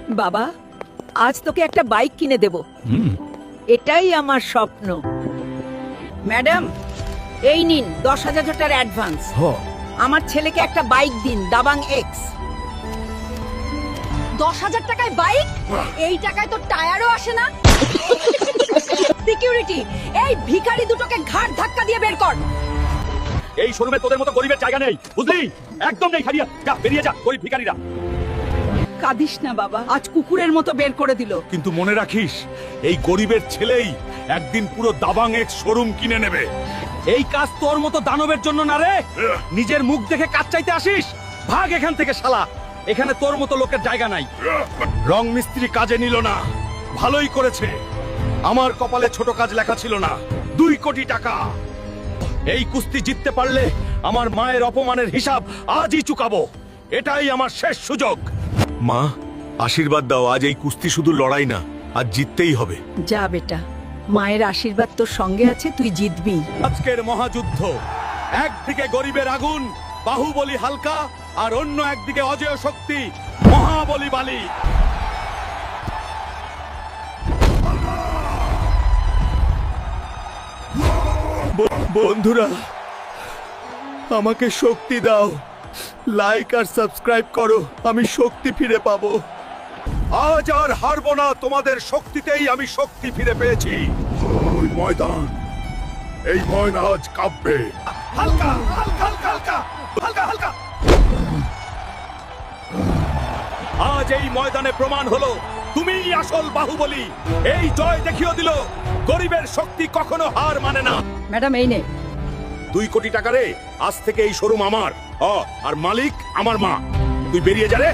বাবা, আজ তোকে একটা বাইক কিনে দেব। এটাই আমার স্বপ্ন। ম্যাডাম, এই নিন 10,000 টাকার অ্যাডভান্স। আমার ছেলেকে একটা বাইক দিন, দাবাং এক্স। 10,000 টাকায় বাইক? এই টাকায় তো টায়ারও আসে না। সিকিউরিটি, এই ভিখারি দুটোকে ঘাড় ধাক্কা দিয়ে বের কর। এই শোরুমে তোদের মতো গরিবের জায়গা নেই, বুঝলি? একদম নেই। খারিয়া যা, বেরিয়ে যা, গরিব ভিখারিরা। কাঁদিস না বাবা, আজ কুকুরের মতো বের করে দিল। কিন্তু মনে রাখিস, এই গরিবের ছেলেই একদিন পুরো দাবাং এক্স শোরুম কিনে নেবে। এই কাজ তোর মতো দানবের জন্য না রে। নিজের মুখ দেখে কাজ চাইতে আসিস? ভাগ এখান থেকে শালা, এখানে তোর মতো লোকের জায়গা নাই। রং মিস্ত্রি কাজে নিল না, ভালোই করেছে। আমার কপালে ছোট কাজ লেখা ছিল না। 2 কোটি টাকা। এই কুস্তি জিততে পারলে আমার মায়ের অপমানের হিসাব আজই চুকাবো। এটাই আমার শেষ সুযোগ। মা, আশীর্বাদ দাও। আজ এই কুস্তি শুধু লড়াই না, আজ জিততেই হবে। যা বেটা, মায়ের আশীর্বাদ তোর সঙ্গে আছে, তুই জিতবি। আজকের মহাযুদ্ধ, একদিকে গরিবের আগুন বাহুবলী হালকা, আর অন্য একদিকে অজেয় শক্তি মহাবলী বালি। বন্ধুরা, আমাকে শক্তি দাও। লাইক আর সাবস্ক্রাইব করো, আমি শক্তি ফিরে পাবো। আজ আর হারবো না, তোমাদের শক্তিতেই আমি শক্তি ফিরে পেয়েছি। ওই ময়দান, এই ময়দান আজ কাঁপবে। হালকা হালকা হালকা হালকা হালকা হালকা। আজ এই ময়দানে প্রমাণ হলো তুমিই আসল বাহুবলী। এই জয় দেখিয়ে দিল গরিবের শক্তি কখনো হার মানে না। ম্যাডাম, এই নে। 2 কোটি টাকা রে। আজ থেকে এই শোরুম আমার, আর মালিক আমার মা। তুই বেরিয়ে যা রে।